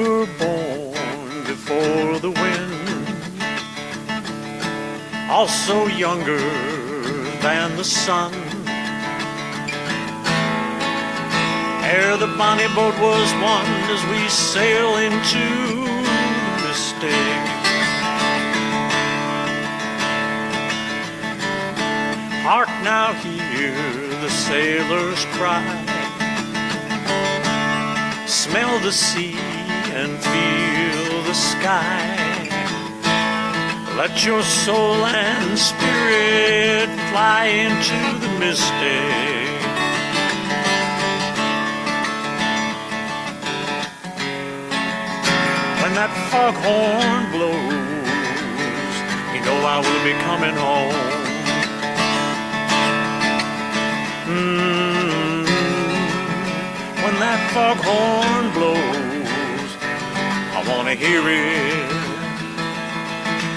were born before the wind, also younger than the sun. Ere the bonny boat was won, as we sail into the mystic. Hark now, hear the sailors cry. Smell the sea and feel the sky. Let your soul and spirit fly into the mystic. When that foghorn blows, you know I will be coming home. When that foghorn blows, I want to hear it,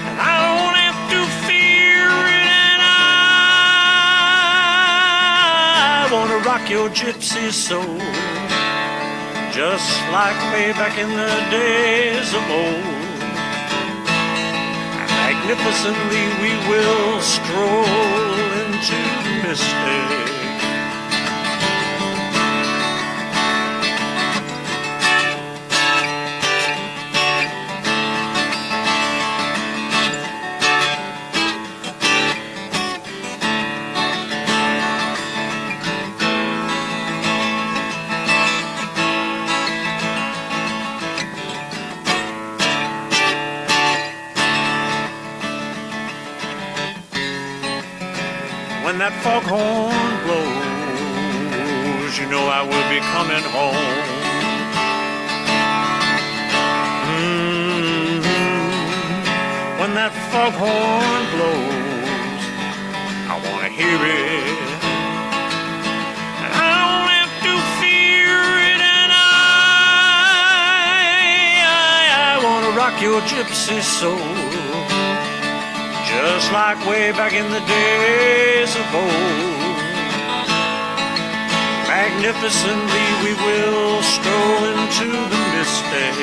and I don't have to fear it, and I want to rock your gypsy soul, just like way back in the days of old. Magnificently we will stroll into the mystic. When that foghorn blows, you know I will be coming home. When that foghorn blows, I want to hear it, and I don't have to fear it, and I want to rock your gypsy soul, just like way back in the days of old. Magnificently we will stroll into the mystic.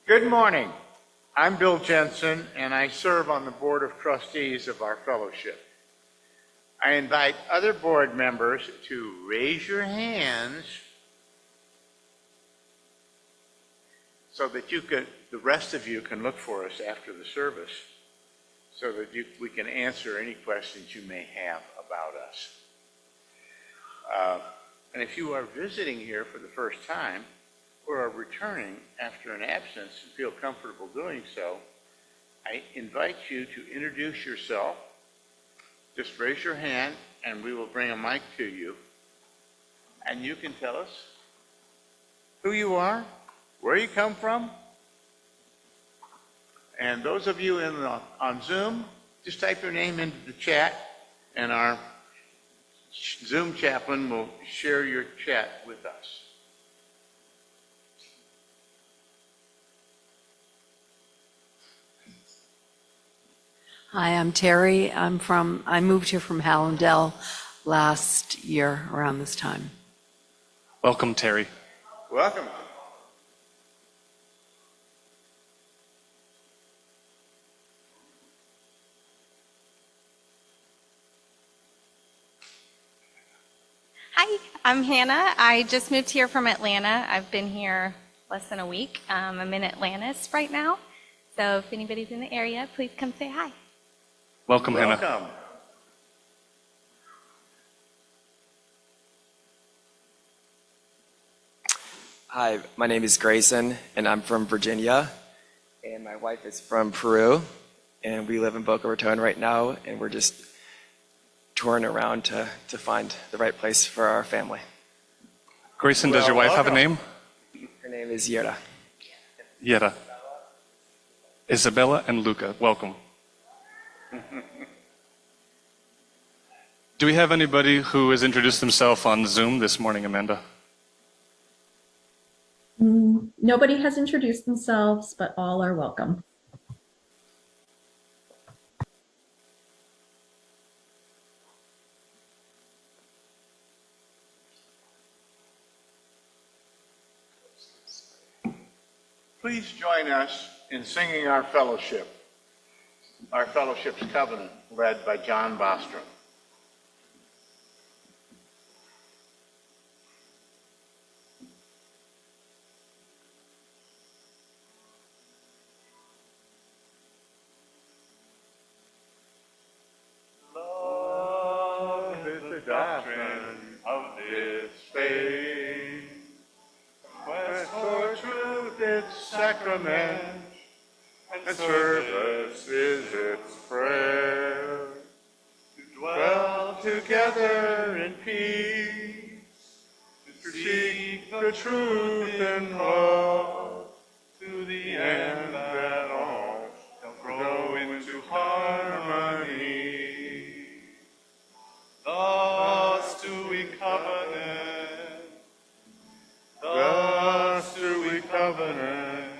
Good morning. I'm Bill Jensen, and I serve on the Board of Trustees of our fellowship. I invite other board members to raise your hands so that the rest of you can look for us after the service, so that we can answer any questions you may have about us. And if you are visiting here for the first time, or are returning after an absence and feel comfortable doing so, I invite you to introduce yourself. Just raise your hand and we will bring a mic to you. And you can tell us who you are, where you come from. And those of you on Zoom, just type your name into the chat and our Zoom chaplain will share your chat with us. Hi, I'm Terry. I moved here from Hallandale last year around this time. Welcome, Terry. Welcome. Hi, I'm Hannah. I just moved here from Atlanta. I've been here less than a week. I'm in Atlantis right now. So if anybody's in the area, please come say hi. Welcome, Hannah. Welcome. Hi, my name is Grayson, and I'm from Virginia, and my wife is from Peru, and we live in Boca Raton right now, and we're just touring around to find the right place for our family. Grayson, does your wife have a name? Her name is Yera. Yera. Isabella and Luca, welcome. Do we have anybody who has introduced themselves on Zoom this morning, Amanda? Nobody has introduced themselves, but all are welcome. Please join us in singing our fellowship's covenant, led by John Bostrom. Love is the doctrine of this faith. Quest for truth, its sacrament, and service is its prayer. To dwell together in peace, to seek the truth in love, to the end that all shall grow into harmony. Thus do we covenant, thus do we covenant,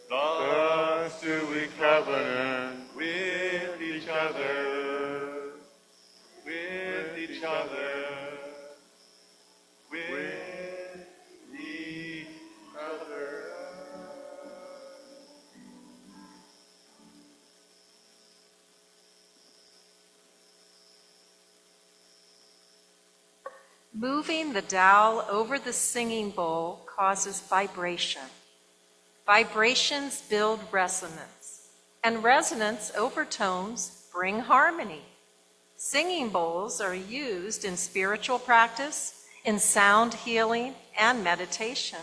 thus do we covenant with each other, with each other, with each other. Moving the dowel over the singing bowl causes vibration. Vibrations build resonance, and resonance overtones bring harmony. Singing bowls are used in spiritual practice, in sound healing, and meditation.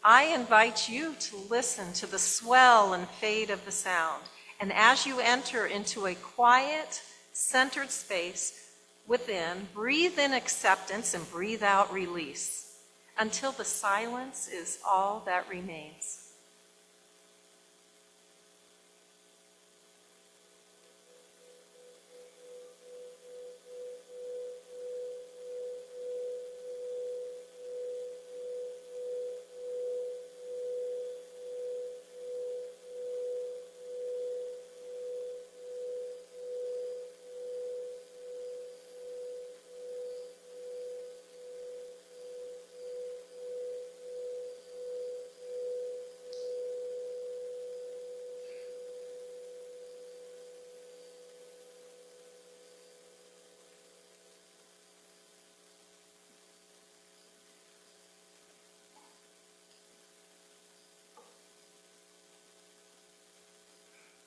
I invite you to listen to the swell and fade of the sound, and as you enter into a quiet, centered space within, breathe in acceptance and breathe out release until the silence is all that remains.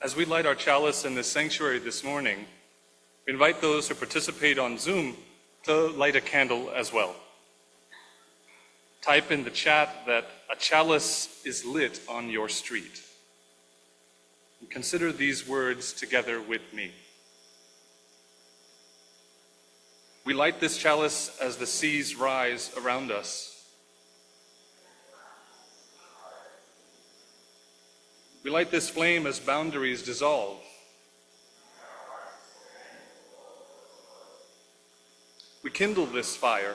As we light our chalice in this sanctuary this morning, we invite those who participate on Zoom to light a candle as well. Type in the chat that a chalice is lit on your street. And consider these words together with me. We light this chalice as the seas rise around us. We light this flame as boundaries dissolve. We kindle this fire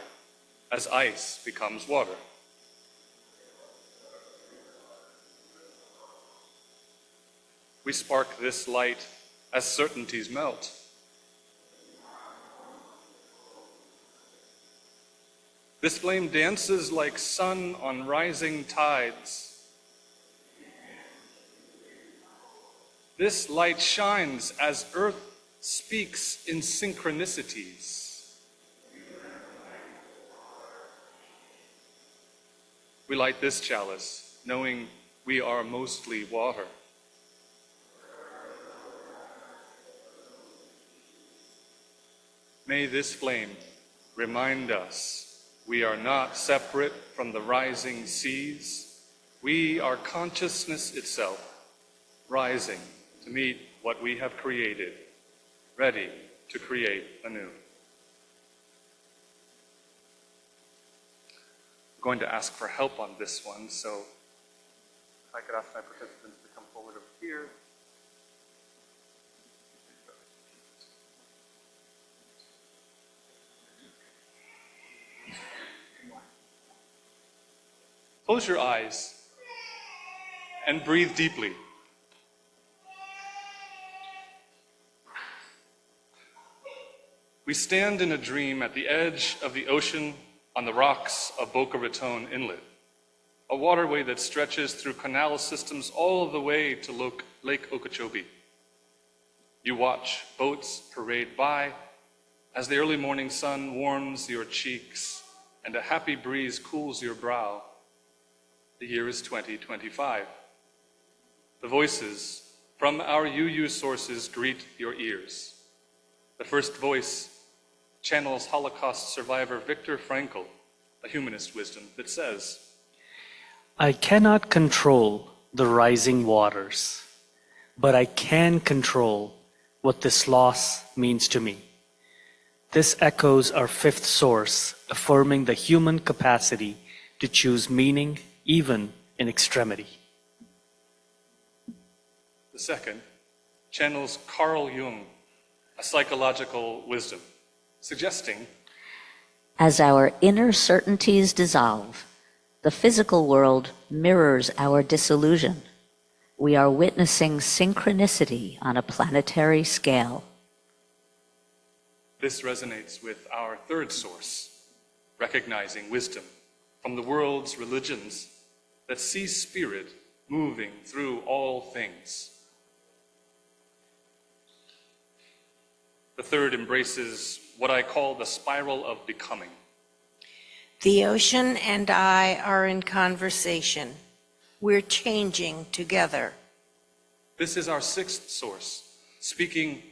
as ice becomes water. We spark this light as certainties melt. This flame dances like sun on rising tides. This light shines as earth speaks in synchronicities. We light this chalice, knowing we are mostly water. May this flame remind us we are not separate from the rising seas. We are consciousness itself, rising to meet what we have created, ready to create anew. I'm going to ask for help on this one, so if I could ask my participants to come forward over here. Close your eyes and breathe deeply. We stand in a dream at the edge of the ocean on the rocks of Boca Raton Inlet, a waterway that stretches through canal systems all the way to Lake Okeechobee. You watch boats parade by as the early morning sun warms your cheeks and a happy breeze cools your brow. The year is 2025. The voices from our UU sources greet your ears. The first voice channels Holocaust survivor Viktor Frankl, a humanist wisdom that says, I cannot control the rising waters, but I can control what this loss means to me. This echoes our fifth source, affirming the human capacity to choose meaning even in extremity. The second channels Carl Jung, a psychological wisdom, suggesting, as our inner certainties dissolve, the physical world mirrors our disillusion. We are witnessing synchronicity on a planetary scale. This resonates with our third source, recognizing wisdom from the world's religions that sees spirit moving through all things. The third embraces what I call the spiral of becoming. The ocean and I are in conversation. We're changing together. This is our sixth source, speaking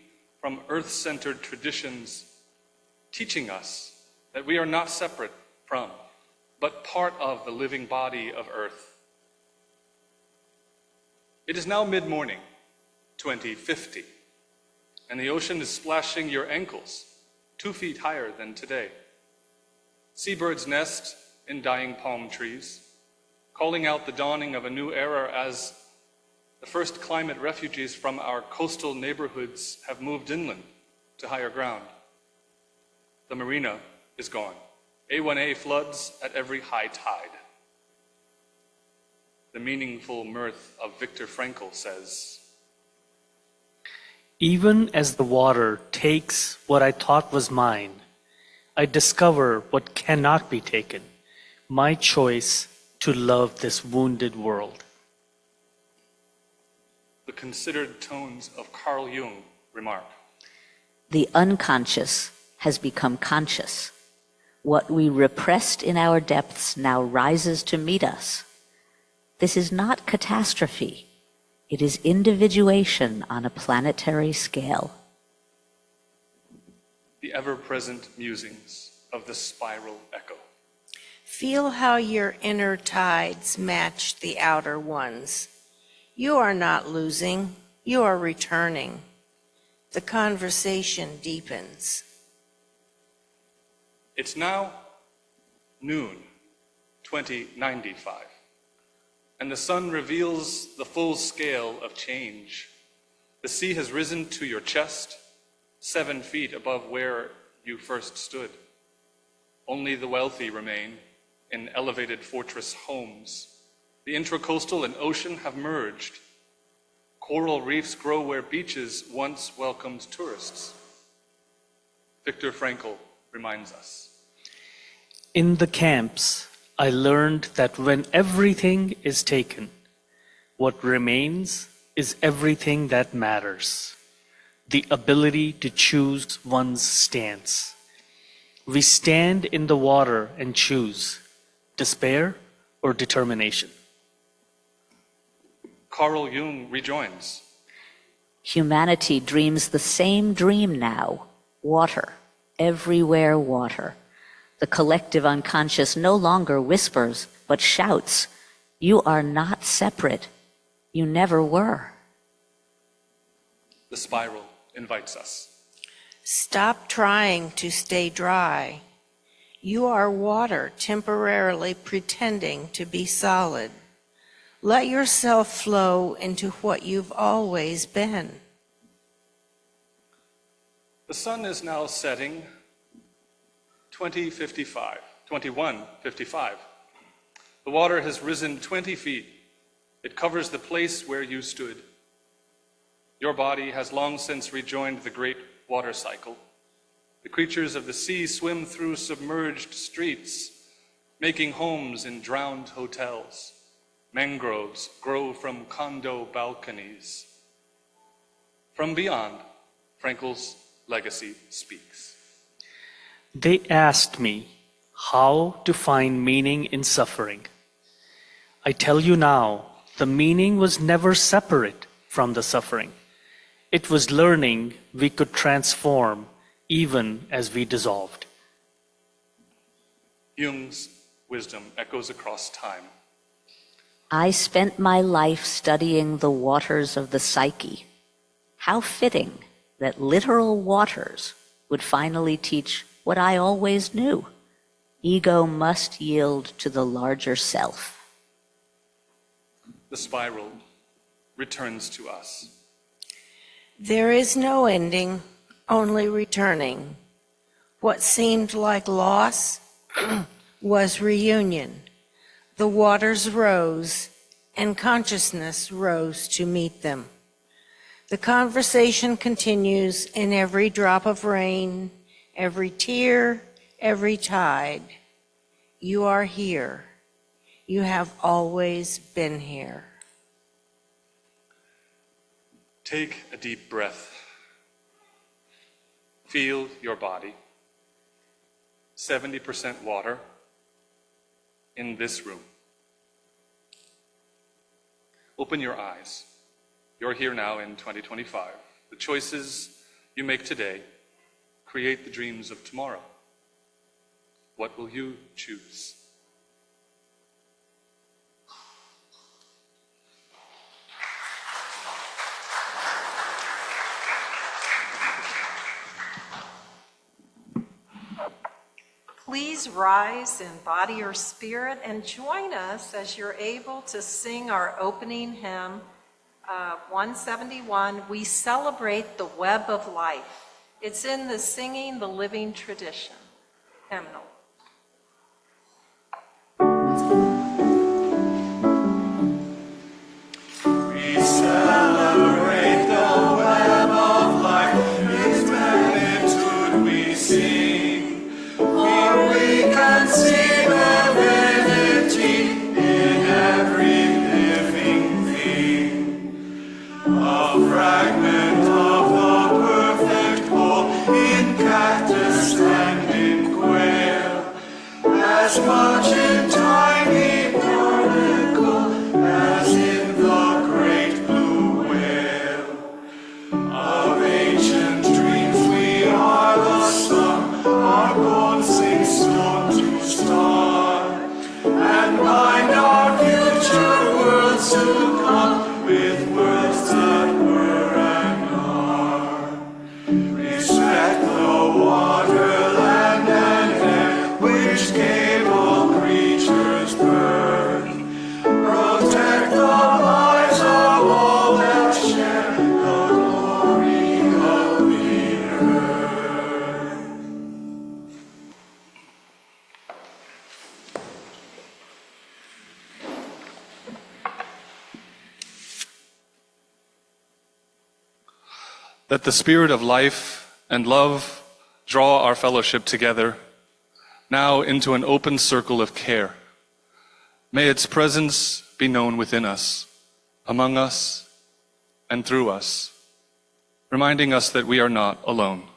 from earth-centered traditions, teaching us that we are not separate from, but part of the living body of Earth. It is now mid-morning, 2050, and the ocean is splashing your ankles 2 feet higher than today. Seabirds nest in dying palm trees, calling out the dawning of a new era as the first climate refugees from our coastal neighborhoods have moved inland to higher ground. The marina is gone. A1A floods at every high tide. The meaningful mirth of Viktor Frankl says, even as the water takes what I thought was mine, I discover what cannot be taken, my choice to love this wounded world. The considered tones of Carl Jung remark, The unconscious has become conscious. What we repressed in our depths now rises to meet us. This is not catastrophe. It is individuation on a planetary scale. the ever-present musings of the spiral echo. Feel how your inner tides match the outer ones. You are not losing, you are returning. The conversation deepens. It's now noon, 2095, and the sun reveals the full scale of change. The sea has risen to your chest, 7 feet above where you first stood. Only the wealthy remain in elevated fortress homes. The intracoastal and ocean have merged. Coral reefs grow where beaches once welcomed tourists. Viktor Frankl reminds us. In the camps, I learned that when everything is taken, what remains is everything that matters. The ability to choose one's stance. We stand in the water and choose despair or determination. Carl Jung rejoins. Humanity dreams the same dream now. Water. Everywhere water. The collective unconscious no longer whispers, but shouts, "You are not separate. You never were." The spiral invites us. Stop trying to stay dry. You are water temporarily pretending to be solid. Let yourself flow into what you've always been. The sun is now setting 21:55. The water has risen 20 feet. It covers the place where you stood. Your body has long since rejoined the great water cycle. The creatures of the sea swim through submerged streets, making homes in drowned hotels. Mangroves grow from condo balconies. From beyond, Frankel's legacy speaks. They asked me how to find meaning in suffering. I tell you now, the meaning was never separate from the suffering. It was learning we could transform even as we dissolved. Jung's wisdom echoes across time. I spent my life studying the waters of the psyche. How fitting that literal waters would finally teach what I always knew. Ego must yield to the larger self. The spiral returns to us. There is no ending, only returning. What seemed like loss was reunion. The waters rose, and consciousness rose to meet them. The conversation continues in every drop of rain, every tear, every tide. You are here. You have always been here. Take a deep breath. Feel your body. 70% water in this room. Open your eyes. You're here now in 2025. The choices you make today create the dreams of tomorrow. What will you choose? Please rise in body or spirit and join us as you're able to sing our opening hymn, 171, We Celebrate the Web of Life. It's in the Singing the Living Tradition hymnal. We celebrate the web of life, its magnitude we sing, for we conceive divinity in every living thing. A fragment of the perfect whole in cactus and in quail, as much in tiny barnacle as in the great blue whale. Of ancient dreams we are the sum, our bones sing stone to star, and bind our future worlds to come with words that were and are. Respect the water, land, and air, which gave all creatures birth. Protect the lives of all that share the glory of the earth. Let the spirit of life and love draw our fellowship together, now into an open circle of care. May its presence be known within us, among us, and through us, reminding us that we are not alone.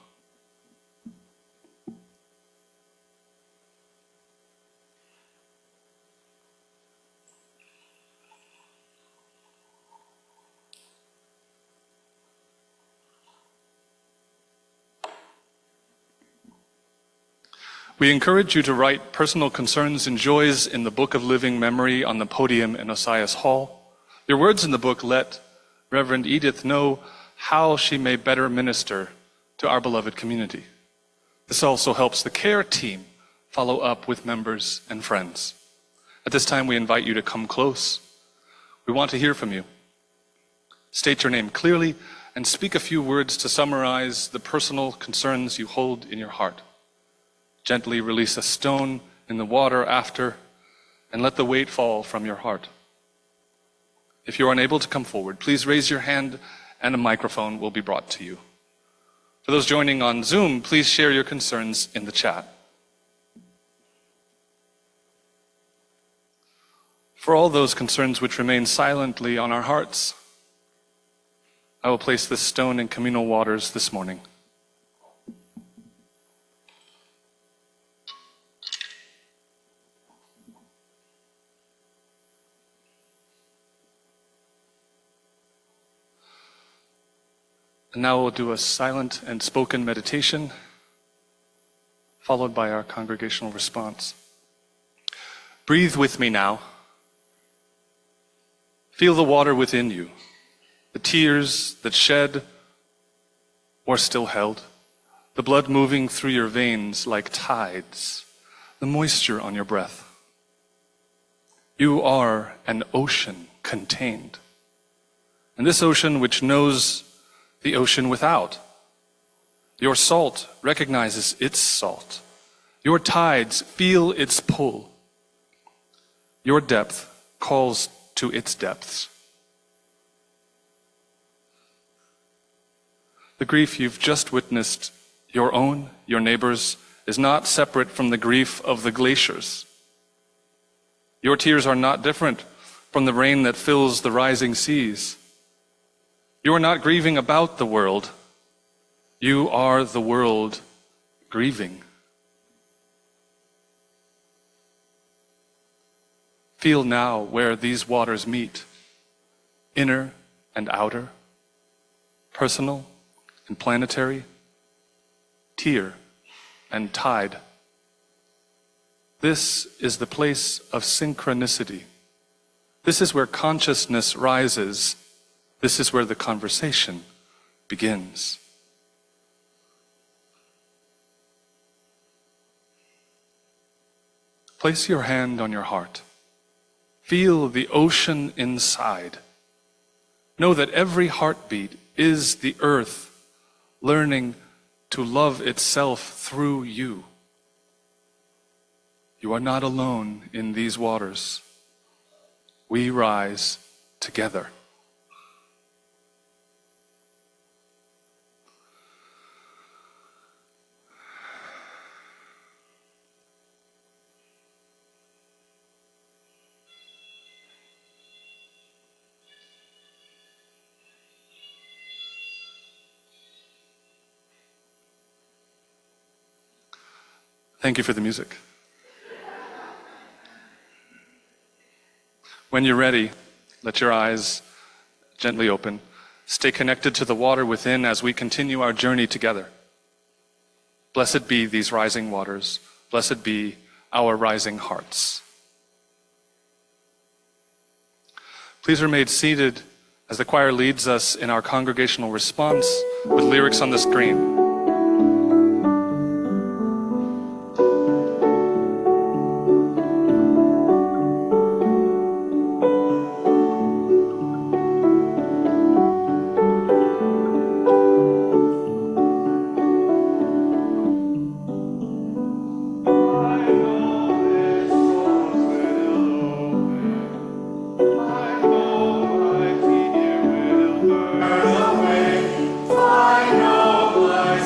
We encourage you to write personal concerns and joys in the Book of Living Memory on the podium in Osias Hall. Your words in the book let Reverend Edith know how she may better minister to our beloved community. This also helps the care team follow up with members and friends. At this time, we invite you to come close. We want to hear from you. State your name clearly and speak a few words to summarize the personal concerns you hold in your heart. Gently release a stone in the water after, and let the weight fall from your heart. If you are unable to come forward, please raise your hand and a microphone will be brought to you. For those joining on Zoom, please share your concerns in the chat. For all those concerns which remain silently on our hearts, I will place this stone in communal waters this morning. And now we'll do a silent and spoken meditation, followed by our congregational response. Breathe with me now. Feel the water within you, the tears that shed or still held, the blood moving through your veins like tides, the moisture on your breath. You are an ocean contained. And this ocean which knows the ocean without. Your salt recognizes its salt. Your tides feel its pull. Your depth calls to its depths. The grief you've just witnessed, your own, your neighbor's, is not separate from the grief of the glaciers. Your tears are not different from the rain that fills the rising seas. You are not grieving about the world. You are the world grieving. Feel now where these waters meet, inner and outer, personal and planetary, tear and tide. This is the place of synchronicity. This is where consciousness rises. This is where the conversation begins. Place your hand on your heart. Feel the ocean inside. Know that every heartbeat is the earth learning to love itself through you. You are not alone in these waters. We rise together. Thank you for the music. When you're ready, let your eyes gently open. Stay connected to the water within as we continue our journey together. Blessed be these rising waters. Blessed be our rising hearts. Please remain seated as the choir leads us in our congregational response with lyrics on the screen. I know my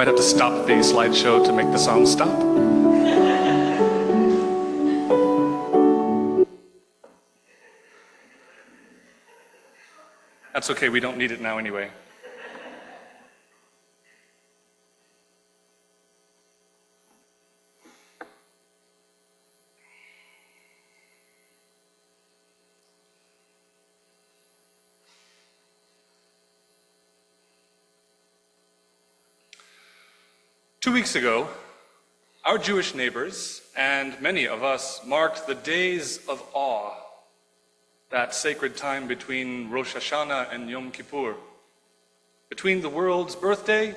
Might have to stop the slideshow to make the song stop. That's okay, we don't need it now anyway. Two weeks ago, our Jewish neighbors and many of us marked the days of awe, that sacred time between Rosh Hashanah and Yom Kippur, between the world's birthday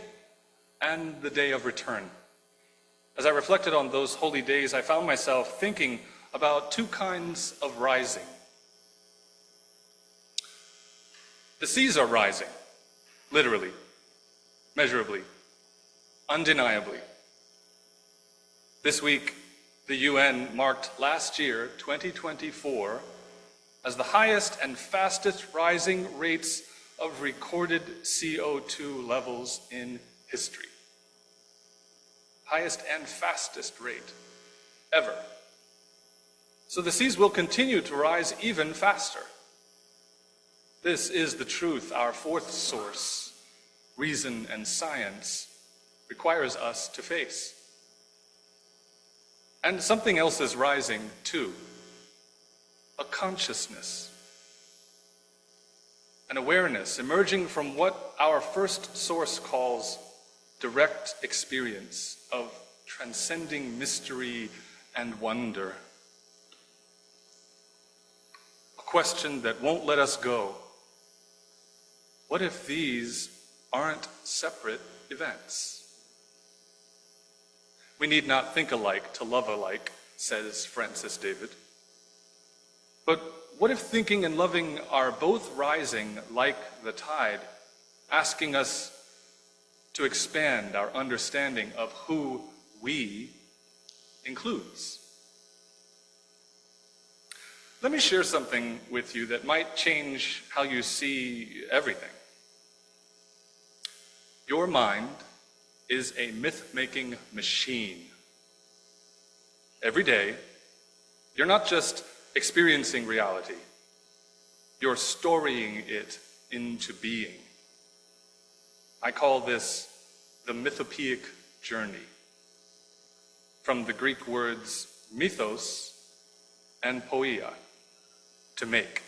and the day of return. As I reflected on those holy days, I found myself thinking about two kinds of rising. The seas are rising, literally, measurably, undeniably. This week, the UN marked last year, 2024, as the highest and fastest rising rates of recorded CO2 levels in history. Highest and fastest rate ever. So the seas will continue to rise even faster. This is the truth our fourth source, reason and science, requires us to face. And something else is rising too. A consciousness, an awareness emerging from what our first source calls direct experience of transcending mystery and wonder. A question that won't let us go. What if these aren't separate events? We need not think alike to love alike, says Francis David. But what if thinking and loving are both rising like the tide, asking us to expand our understanding of who we includes? Let me share something with you that might change how you see everything. Your mind is a myth-making machine. Every day, you're not just experiencing reality, you're storying it into being. I call this the mythopoeic journey, from the Greek words mythos and poia, to make.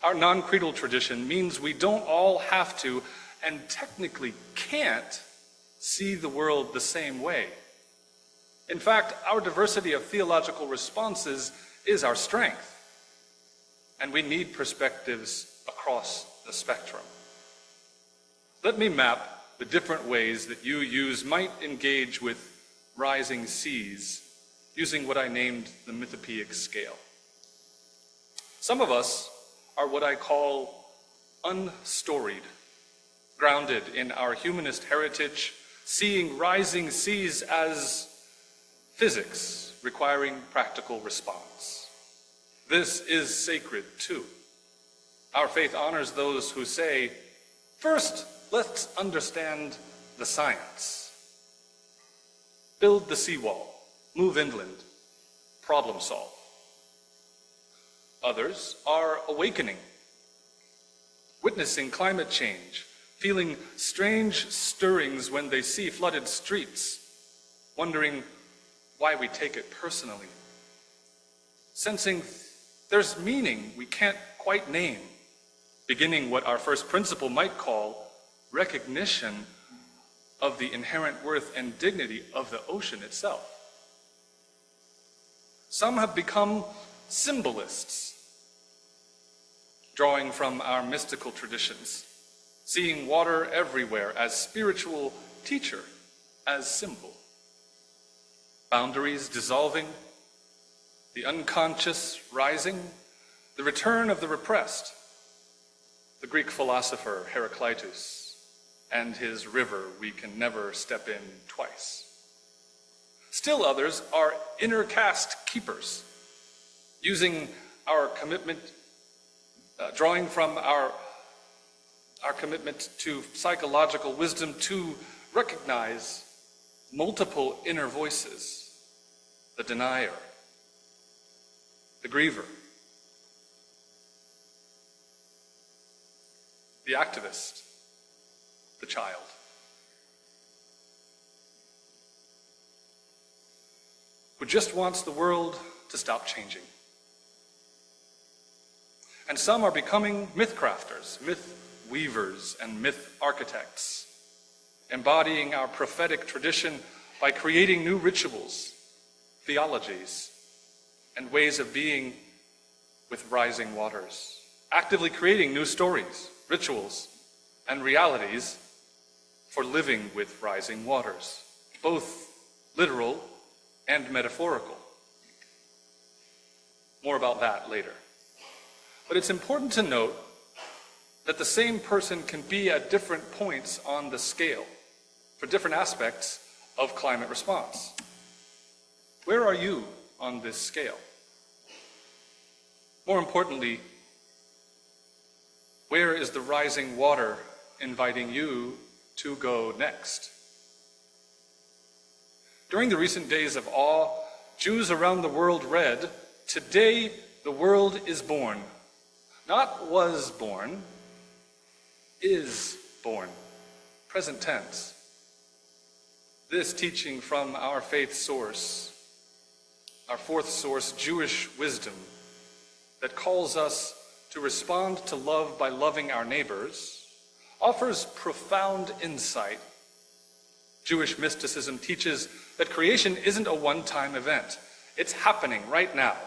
Our non-creedal tradition means we don't all have to, and technically can't, see the world the same way. In fact, our diversity of theological responses is our strength, and we need perspectives across the spectrum. Let me map the different ways that you might engage with rising seas using what I named the mythopoeic scale. Some of us are what I call unstoried, grounded in our humanist heritage, seeing rising seas as physics requiring practical response. This is sacred too. Our faith honors those who say, first, let's understand the science. Build the seawall, move inland, problem solve. Others are awakening, witnessing climate change, feeling strange stirrings when they see flooded streets, wondering why we take it personally, sensing there's meaning we can't quite name, beginning what our first principle might call recognition of the inherent worth and dignity of the ocean itself. Some have become symbolists, drawing from our mystical traditions, seeing water everywhere as spiritual teacher, as symbol. Boundaries dissolving, the unconscious rising, the return of the repressed. The Greek philosopher Heraclitus and his river we can never step in twice. Still others are inner caste keepers, using our commitment, drawing from our commitment to psychological wisdom to recognize multiple inner voices: the denier, the griever, the activist, the child. Who just wants the world to stop changing. And some are becoming myth crafters, myth weavers, and myth architects, embodying our prophetic tradition by creating new rituals, theologies, and ways of being with rising waters, actively creating new stories, rituals, and realities for living with rising waters, both literal and metaphorical. More about that later. But it's important to note that the same person can be at different points on the scale for different aspects of climate response. Where are you on this scale? More importantly, where is the rising water inviting you to go next? During the recent days of awe, Jews around the world read, "Today the world is born." Not was born, is born. Present tense. This teaching from our faith source, our fourth source, Jewish wisdom, that calls us to respond to love by loving our neighbors, offers profound insight. Jewish mysticism teaches that creation isn't a one-time event. It's happening right now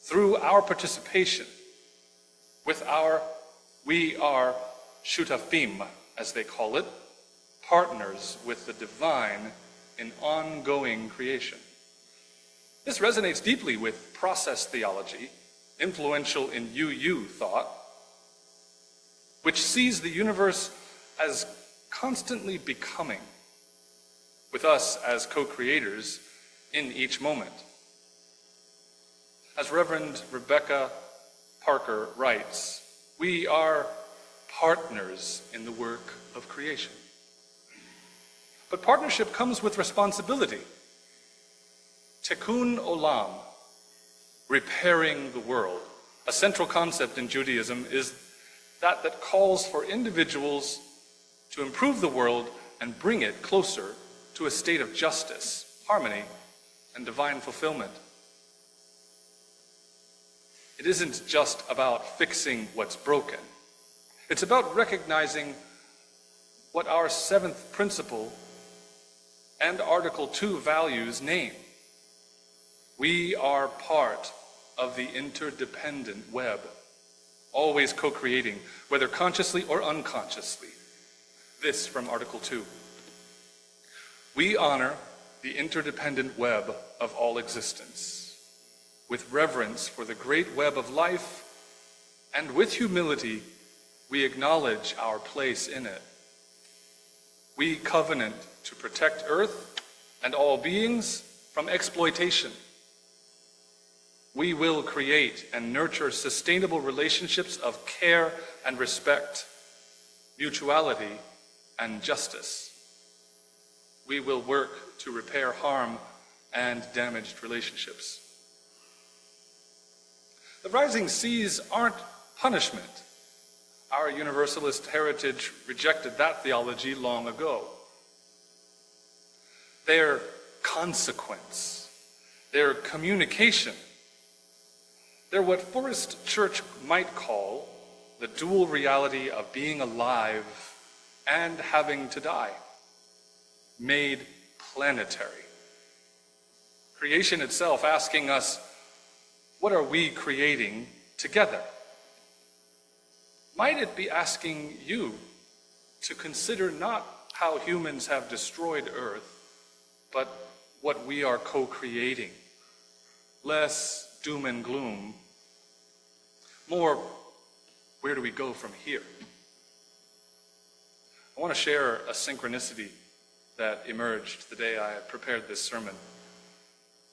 through our participation with we are shutafim, as they call it, partners with the divine in ongoing creation. This resonates deeply with process theology, influential in UU thought, which sees the universe as constantly becoming, with us as co-creators in each moment. As Reverend Rebecca Parker writes, we are partners in the work of creation. But partnership comes with responsibility. Tikkun olam, repairing the world. A central concept in Judaism is that calls for individuals to improve the world and bring it closer to a state of justice, harmony, and divine fulfillment. It isn't just about fixing what's broken. It's about recognizing what our seventh principle and Article 2 values name. We are part of the interdependent web, always co-creating, whether consciously or unconsciously. This from Article 2. We honor the interdependent web of all existence, with reverence for the great web of life, and with humility, we acknowledge our place in it. We covenant to protect Earth and all beings from exploitation. We will create and nurture sustainable relationships of care and respect, mutuality and justice. We will work to repair harm and damaged relationships. The rising seas aren't punishment. Our universalist heritage rejected that theology long ago. They're consequence. They're communication. They're what Forrest Church might call the dual reality of being alive and having to die, made planetary. Creation itself asking us, what are we creating together? Might it be asking you to consider not how humans have destroyed Earth, but what we are co-creating? Less doom and gloom, more, where do we go from here? I want to share a synchronicity that emerged the day I prepared this sermon.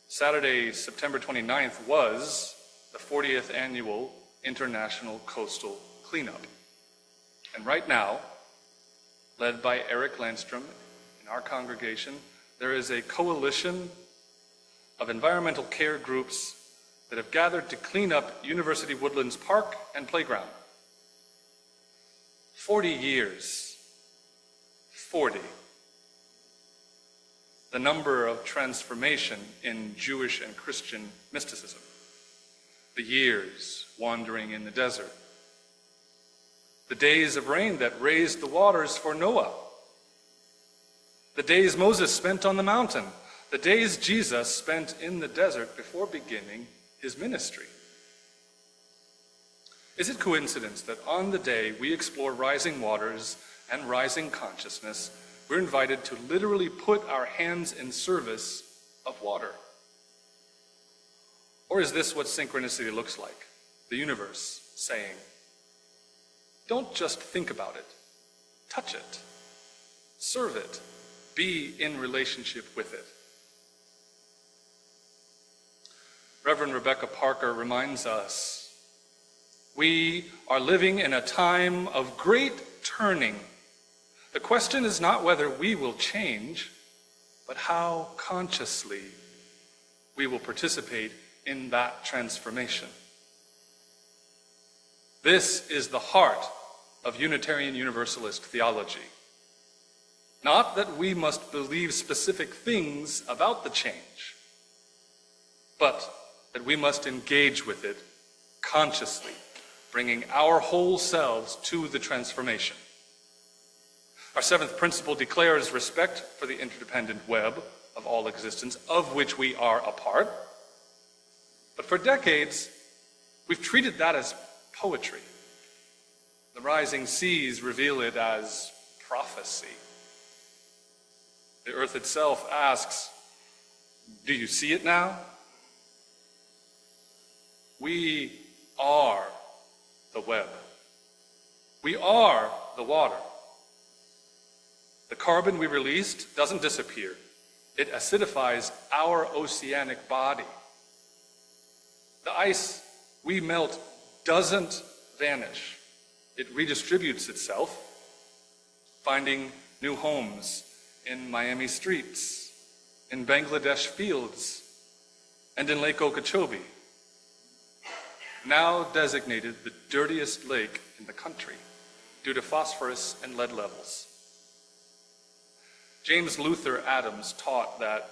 Saturday, September 29th was the 40th annual International Coastal Cleanup. And right now, led by Eric Landstrom in our congregation, there is a coalition of environmental care groups that have gathered to clean up University Woodlands Park and playground. 40 years. 40. The number of transformation in Jewish and Christian mysticism. The years wandering in the desert. The days of rain that raised the waters for Noah. The days Moses spent on the mountain. The days Jesus spent in the desert before beginning his ministry. Is it coincidence that on the day we explore rising waters and rising consciousness, we're invited to literally put our hands in service of water? Or is this what synchronicity looks like? The universe saying, don't just think about it, touch it, serve it, be in relationship with it. Reverend Rebecca Parker reminds us, we are living in a time of great turning. The question is not whether we will change, but how consciously we will participate in that transformation. This is the heart of Unitarian Universalist theology. Not that we must believe specific things about the change, but that we must engage with it consciously, bringing our whole selves to the transformation. Our seventh principle declares respect for the interdependent web of all existence, of which we are a part. But for decades, we've treated that as poetry. The rising seas reveal it as prophecy. The earth itself asks, do you see it now? We are the web. We are the water. The carbon we released doesn't disappear. It acidifies our oceanic body. The ice we melt doesn't vanish. It redistributes itself, finding new homes in Miami streets, in Bangladesh fields, and in Lake Okeechobee, now designated the dirtiest lake in the country due to phosphorus and lead levels. James Luther Adams taught that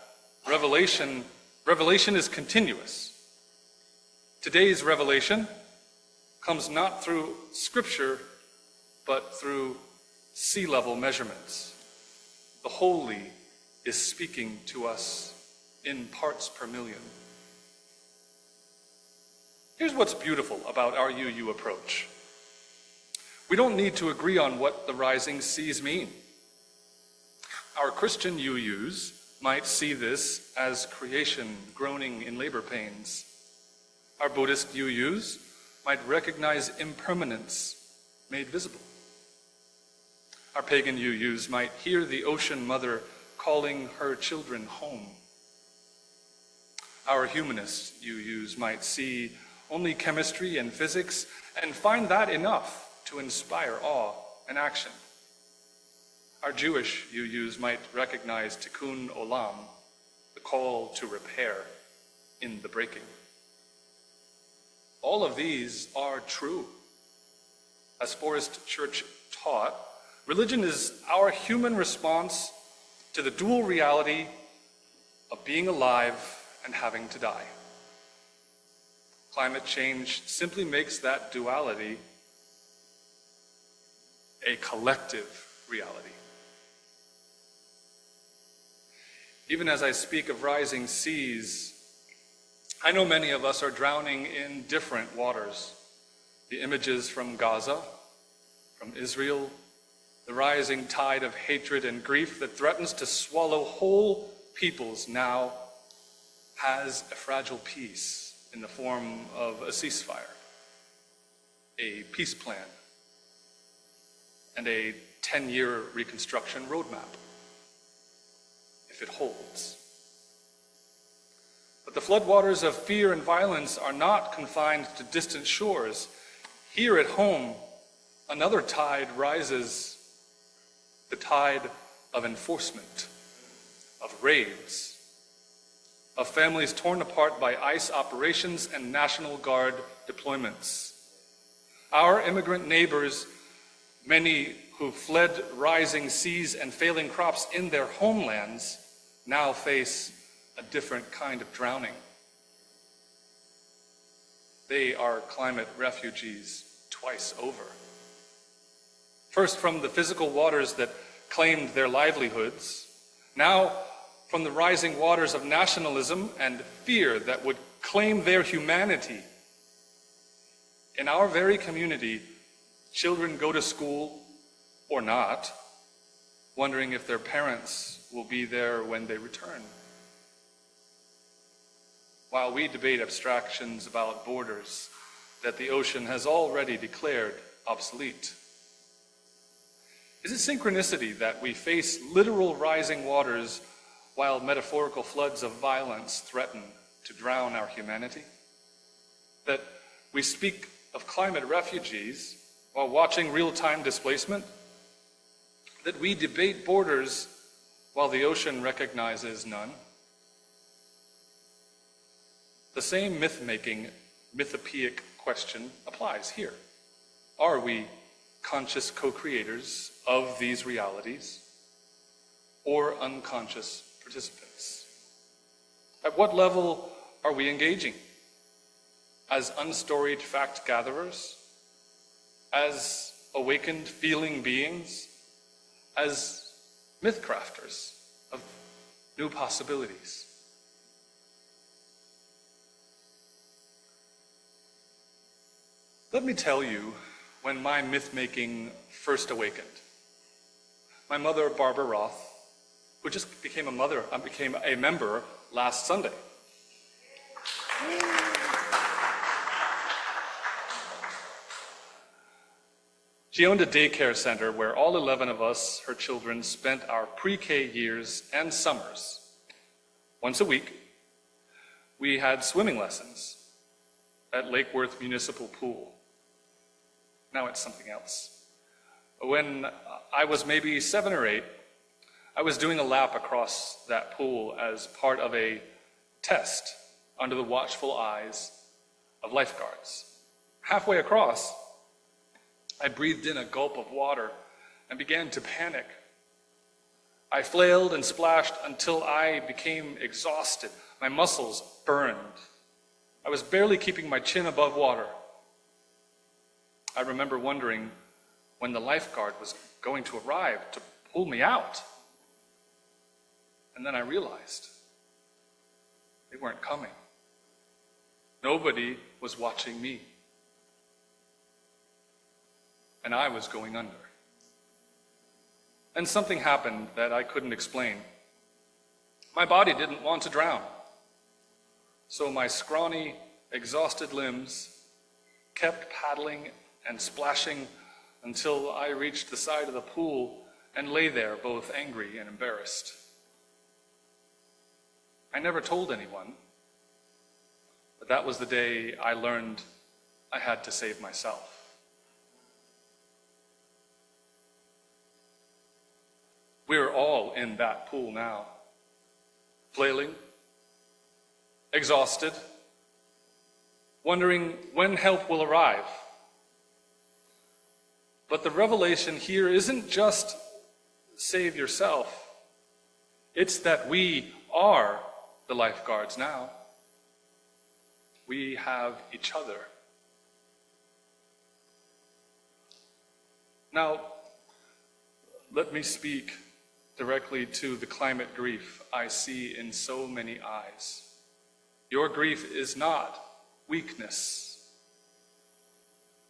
revelation is continuous. Today's revelation comes not through scripture, but through sea level measurements. The holy is speaking to us in parts per million. Here's what's beautiful about our UU approach. We don't need to agree on what the rising seas mean. Our Christian UUs might see this as creation groaning in labor pains. Our Buddhist UUs might recognize impermanence made visible. Our pagan UUs might hear the ocean mother calling her children home. Our humanist UUs might see only chemistry and physics and find that enough to inspire awe and action. Our Jewish UUs might recognize tikkun olam, the call to repair in the breaking. All of these are true. As Forest Church taught, religion is our human response to the dual reality of being alive and having to die. Climate change simply makes that duality a collective reality. Even as I speak of rising seas, I know many of us are drowning in different waters. The images from Gaza, from Israel, the rising tide of hatred and grief that threatens to swallow whole peoples now has a fragile peace in the form of a ceasefire, a peace plan, and a 10-year reconstruction roadmap, if it holds. But the floodwaters of fear and violence are not confined to distant shores. Here at home, another tide rises the tide of enforcement, of raids, of families torn apart by ICE operations and National Guard deployments. Our immigrant neighbors, many who fled rising seas and failing crops in their homelands, now face a different kind of drowning. They are climate refugees twice over. First from the physical waters that claimed their livelihoods, now from the rising waters of nationalism and fear that would claim their humanity. In our very community, children go to school or not, wondering if their parents will be there when they return. While we debate abstractions about borders that the ocean has already declared obsolete. Is it synchronicity that we face literal rising waters while metaphorical floods of violence threaten to drown our humanity? That we speak of climate refugees while watching real-time displacement? That we debate borders while the ocean recognizes none? The same myth-making, mythopoeic question applies here. Are we conscious co-creators of these realities or unconscious participants? At what level are we engaging? As unstoried fact gatherers? As awakened feeling beings? As myth crafters of new possibilities? Let me tell you when my myth-making first awakened. My mother, Barbara Roth, who just became a member last Sunday. She owned a daycare center where all 11 of us, her children, spent our pre-K years and summers. Once a week, we had swimming lessons at Lake Worth Municipal Pool. Now it's something else. When I was maybe 7 or 8, I was doing a lap across that pool as part of a test under the watchful eyes of lifeguards. Halfway across, I breathed in a gulp of water and began to panic. I flailed and splashed until I became exhausted. My muscles burned. I was barely keeping my chin above water. I remember wondering when the lifeguard was going to arrive to pull me out. And then I realized they weren't coming. Nobody was watching me. And I was going under. And something happened that I couldn't explain. My body didn't want to drown. So my scrawny, exhausted limbs kept paddling and splashing until I reached the side of the pool and lay there both angry and embarrassed. I never told anyone, but that was the day I learned I had to save myself. We're all in that pool now, flailing, exhausted, wondering when help will arrive. But the revelation here isn't just save yourself. It's that we are the lifeguards now. We have each other. Now, let me speak directly to the climate grief I see in so many eyes. Your grief is not weakness.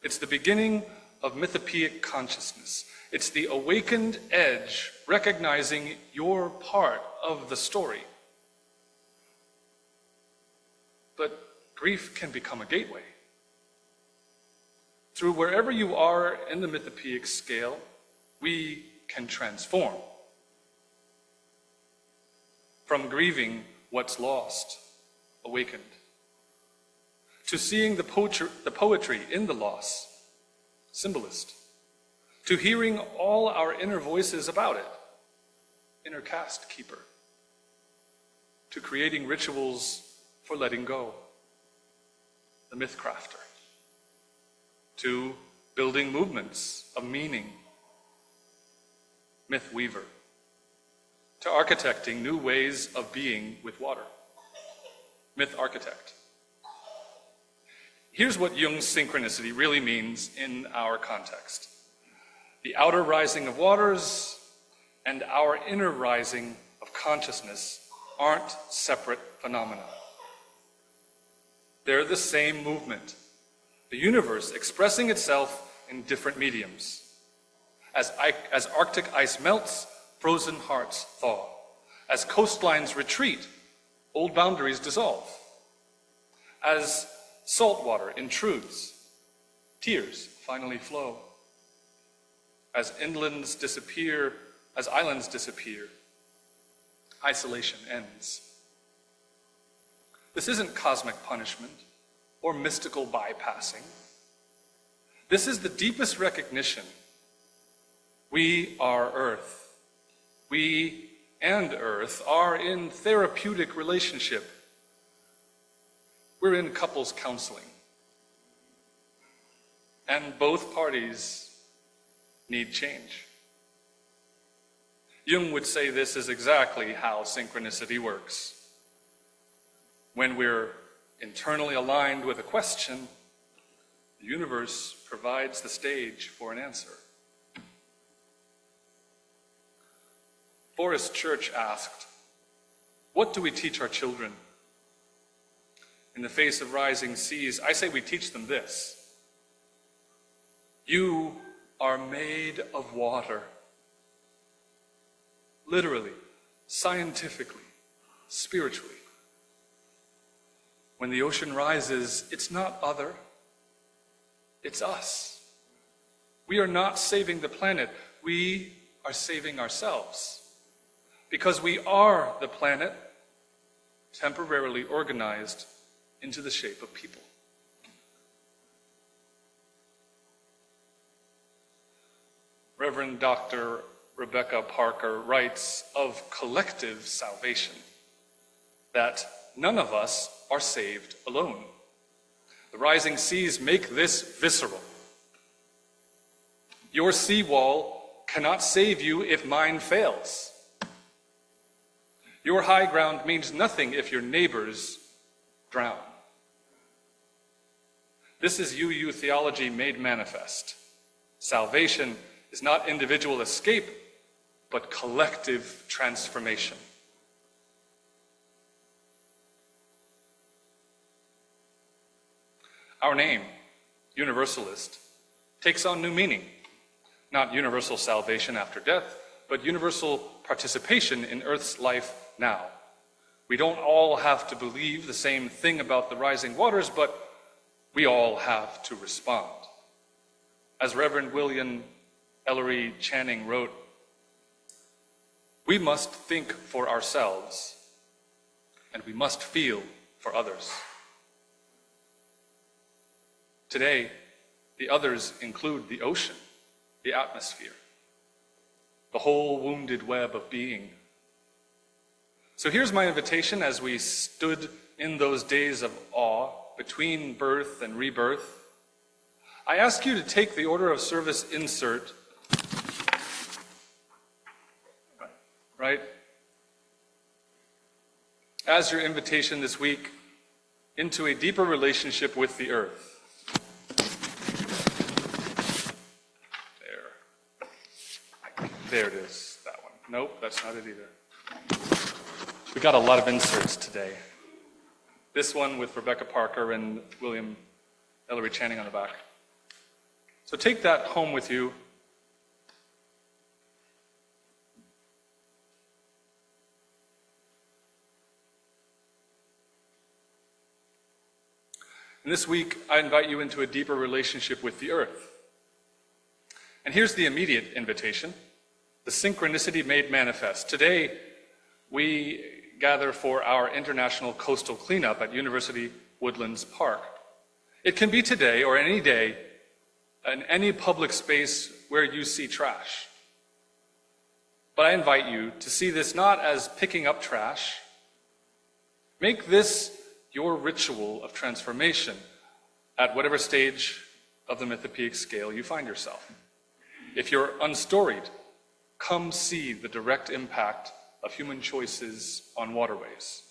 It's the beginning of mythopoeic consciousness. It's the awakened edge recognizing your part of the story. But grief can become a gateway. Through wherever you are in the mythopoeic scale, we can transform. From grieving what's lost, awakened, to seeing the poetry in the loss, symbolist, to hearing all our inner voices about it, inner caste keeper, to creating rituals for letting go, the myth crafter, to building movements of meaning, myth weaver, to architecting new ways of being with water, myth architect. Here's what Jung's synchronicity really means in our context. The outer rising of waters and our inner rising of consciousness aren't separate phenomena. They're the same movement, the universe expressing itself in different mediums. As Arctic ice melts, frozen hearts thaw. As coastlines retreat, old boundaries dissolve. As salt water intrudes, tears finally flow. As islands disappear, isolation ends. This isn't cosmic punishment or mystical bypassing. This is the deepest recognition. We are Earth. We and Earth are in therapeutic relationship. We're in couples counseling. And both parties need change. Jung would say this is exactly how synchronicity works. When we're internally aligned with a question, the universe provides the stage for an answer. Forrest Church asked, "What do we teach our children?" In the face of rising seas, I say we teach them this. You are made of water. Literally, scientifically, spiritually. When the ocean rises, it's not other, it's us. We are not saving the planet, we are saving ourselves. Because we are the planet, temporarily organized into the shape of people. Reverend Dr. Rebecca Parker writes of collective salvation, that none of us are saved alone. The rising seas make this visceral. Your seawall cannot save you if mine fails. Your high ground means nothing if your neighbors drown. This is UU theology made manifest. Salvation is not individual escape, but collective transformation. Our name, Universalist, takes on new meaning. Not universal salvation after death, but universal participation in Earth's life now. We don't all have to believe the same thing about the rising waters, but we all have to respond. As Reverend William Ellery Channing wrote, we must think for ourselves, and we must feel for others. Today, the others include the ocean, the atmosphere, the whole wounded web of being. So here's my invitation as we stood in those days of awe between birth and rebirth. I ask you to take the order of service insert, right, as your invitation this week into a deeper relationship with the earth. There it is, that one. Nope, that's not it either. We got a lot of inserts today. This one with Rebecca Parker and William Ellery Channing on the back. So take that home with you. And this week, I invite you into a deeper relationship with the earth. And here's the immediate invitation. The synchronicity made manifest. Today, we gather for our international coastal cleanup at University Woodlands Park. It can be today or any day in any public space where you see trash. But I invite you to see this not as picking up trash. Make this your ritual of transformation at whatever stage of the mythopoeic scale you find yourself. If you're unstoried, come see the direct impact of human choices on waterways.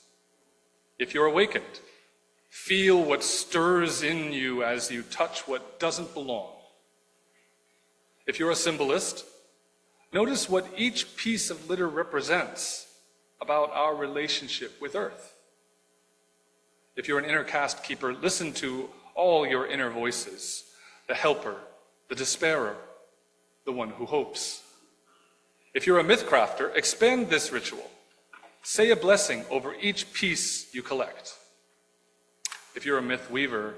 If you're awakened, feel what stirs in you as you touch what doesn't belong. If you're a symbolist, notice what each piece of litter represents about our relationship with Earth. If you're an inner caste keeper, listen to all your inner voices, the helper, the despairer, the one who hopes. If you're a myth crafter, expand this ritual. Say a blessing over each piece you collect. If you're a myth weaver,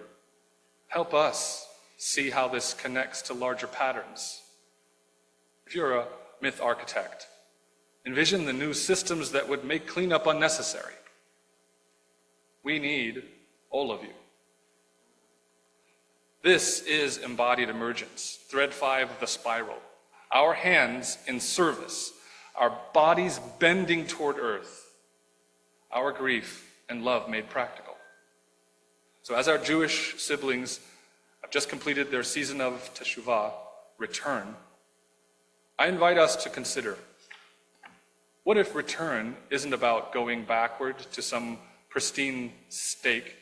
help us see how this connects to larger patterns. If you're a myth architect, envision the new systems that would make cleanup unnecessary. We need all of you. This is embodied emergence, thread 5 of the spiral. Our hands in service, our bodies bending toward Earth, our grief and love made practical. So as our Jewish siblings have just completed their season of Teshuvah, return, I invite us to consider, what if return isn't about going backward to some pristine state?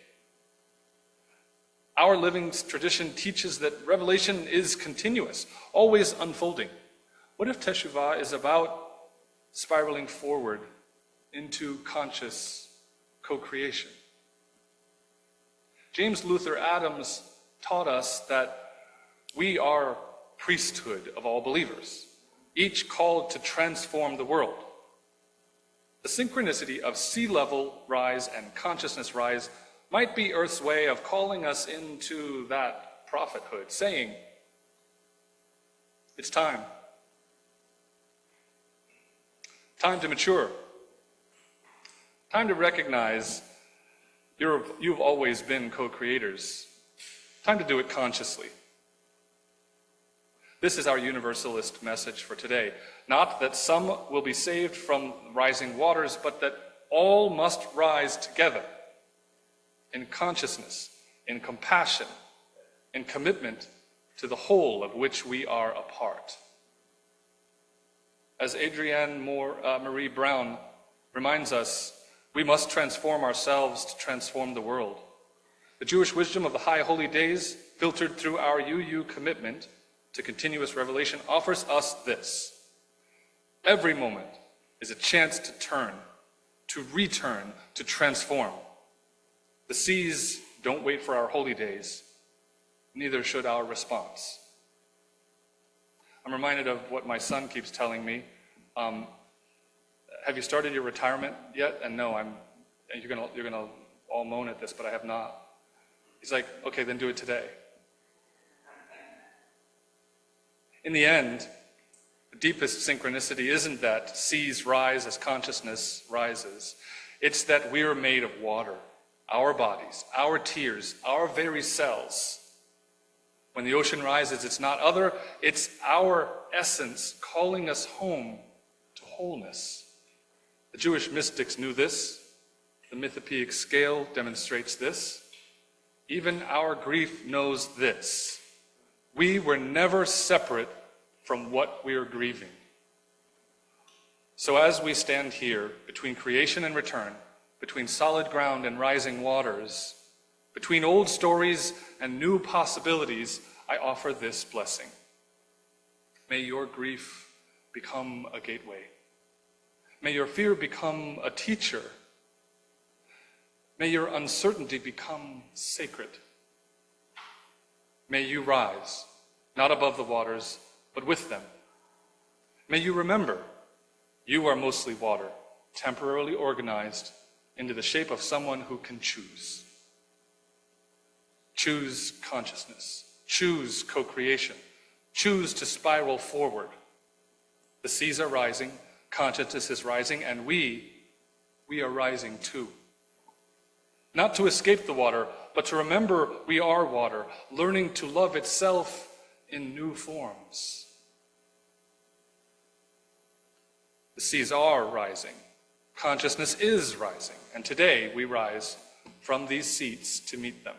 Our living tradition teaches that revelation is continuous, always unfolding. What if Teshuvah is about spiraling forward into conscious co-creation? James Luther Adams taught us that we are priesthood of all believers, each called to transform the world. The synchronicity of sea level rise and consciousness rise might be Earth's way of calling us into that prophethood, saying, it's time. Time to mature. Time to recognize you've always been co-creators. Time to do it consciously. This is our universalist message for today. Not that some will be saved from rising waters, but that all must rise together in consciousness, in compassion, in commitment to the whole of which we are a part. As Adrienne Marie Brown reminds us, we must transform ourselves to transform the world. The Jewish wisdom of the High Holy Days, filtered through our UU commitment to continuous revelation, offers us this. Every moment is a chance to turn, to return, to transform. The seas don't wait for our holy days, neither should our response. I'm reminded of what my son keeps telling me. Have you started your retirement yet? And no, you're gonna all moan at this, but I have not. He's like, okay, then do it today. In the end, the deepest synchronicity isn't that seas rise as consciousness rises. It's that we are made of water, our bodies, our tears, our very cells. When the ocean rises, it's not other, it's our essence calling us home to wholeness. The Jewish mystics knew this. The mythopoeic scale demonstrates this. Even our grief knows this. We were never separate from what we are grieving. So as we stand here between creation and return, between solid ground and rising waters, between old stories and new possibilities, I offer this blessing. May your grief become a gateway. May your fear become a teacher. May your uncertainty become sacred. May you rise, not above the waters, but with them. May you remember, you are mostly water, temporarily organized into the shape of someone who can choose. Choose consciousness. Choose co-creation. Choose to spiral forward. The seas are rising, consciousness is rising, and we are rising too. Not to escape the water, but to remember we are water, learning to love itself in new forms. The seas are rising. Consciousness is rising. And today we rise from these seats to meet them.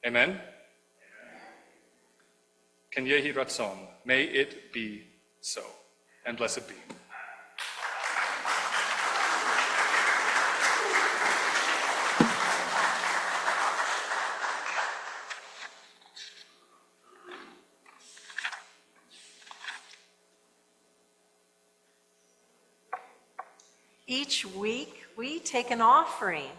Amen? Ken Yehi Ratzon. May it be so. And blessed be. Each week, we take an offering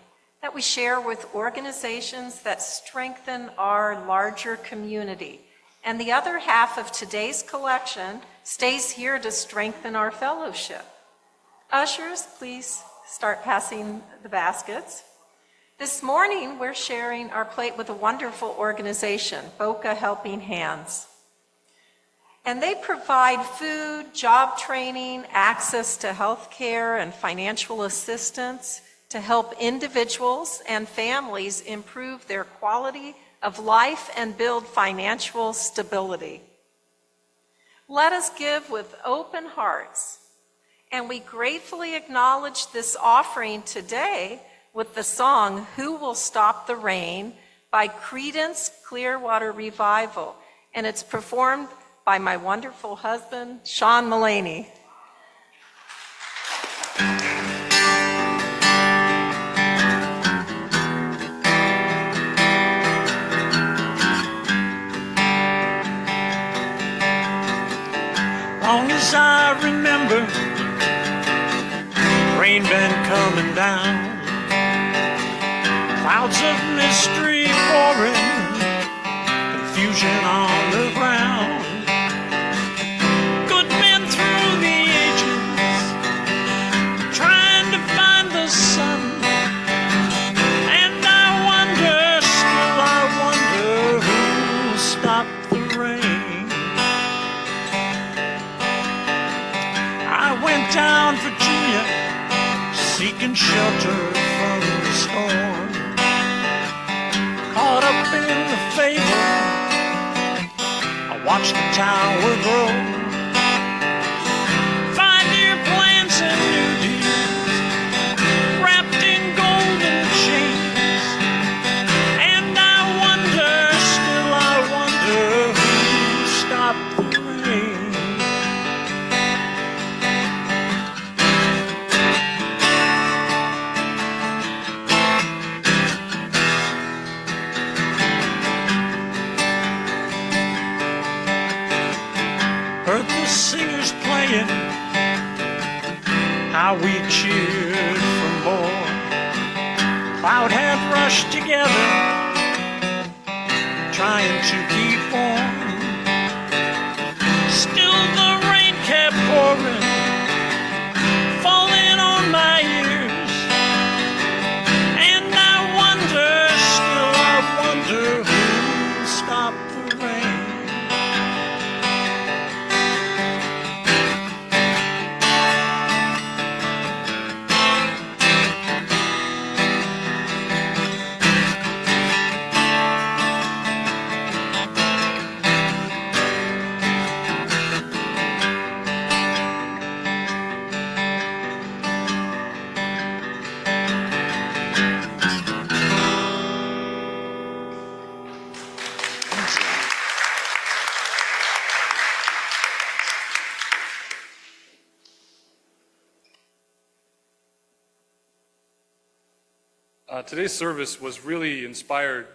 that we share with organizations that strengthen our larger community. And the other half of today's collection stays here to strengthen our fellowship. Ushers, please start passing the baskets. This morning, we're sharing our plate with a wonderful organization, Boca Helping Hands. And they provide food, job training, access to health care, and financial assistance to help individuals and families improve their quality of life and build financial stability. Let us give with open hearts, and we gratefully acknowledge this offering today with the song, "Who Will Stop the Rain" by Creedence Clearwater Revival, and it's performed by my wonderful husband, Shawn Malaney. Long as I remember, rain been coming down, clouds of mystery pouring, confusion on the ground. Good men through the ages, trying to find the sun, and I wonder, still I wonder, who'll stop the rain. I went down Virginia, seeking shelter from the storm, caught up in the fable, I watched the tower grow. 5-year plans and new deals, wrapped in golden chains, and I wonder, still I wonder, who stopped the rain. Heard the singers playing, how we cheered for more. Cloud had rushed together, trying to keep on. Still the rain kept pouring, falling on my ears, and I wonder, still I wonder, who stopped the rain. Today's service was really inspired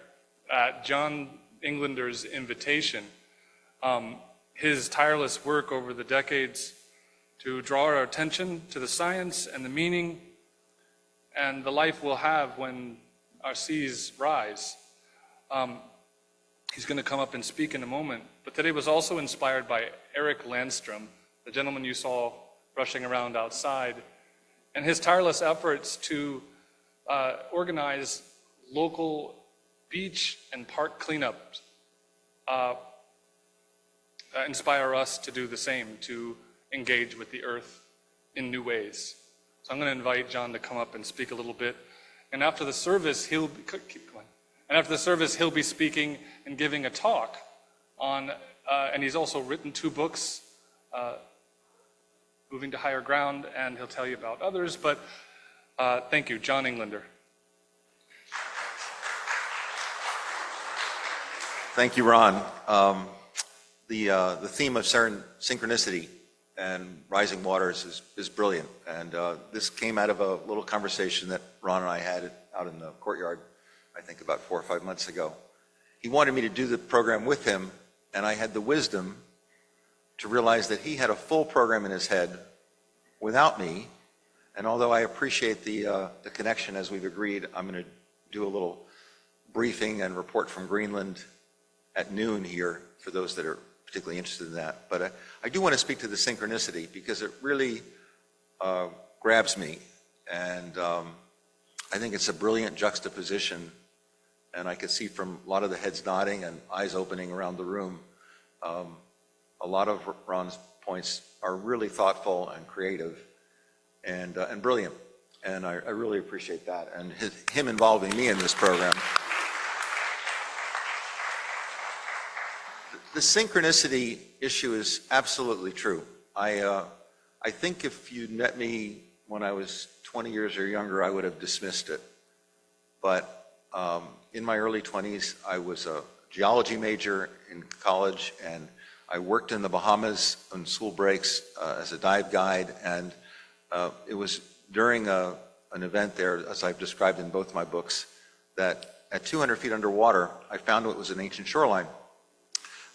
at John Englander's invitation. His tireless work over the decades to draw our attention to the science and the meaning and the life we'll have when our seas rise. He's going to come up and speak in a moment. But today was also inspired by Eric Landstrom, the gentleman you saw rushing around outside, and his tireless efforts to organize local beach and park cleanups inspire us to do the same, to engage with the earth in new ways. So I'm going to invite John to come up and speak a little bit. And after the service, he'll be speaking and giving a talk on, and he's also written 2 books moving to higher ground, and he'll tell you about others. But thank you, John Englander. Thank you, Ron. The theme of synchronicity and rising waters is brilliant. And this came out of a little conversation that Ron and I had out in the courtyard, I think about 4 or 5 months ago. He wanted me to do the program with him, and I had the wisdom to realize that he had a full program in his head without me. And although I appreciate the connection as we've agreed, I'm going to do a little briefing and report from Greenland at noon here for those that are particularly interested in that. But I do want to speak to the synchronicity because it really grabs me. And I think it's a brilliant juxtaposition. And I could see from a lot of the heads nodding and eyes opening around the room, a lot of Ron's points are really thoughtful and creative and brilliant. And I really appreciate that. And him involving me in this program. The synchronicity issue is absolutely true. I think if you'd met me when I was 20 years or younger, I would have dismissed it. But in my early 20s, I was a geology major in college, and I worked in the Bahamas on school breaks as a dive guide. And it was during an event there, as I've described in both my books, that at 200 feet underwater, I found it was an ancient shoreline.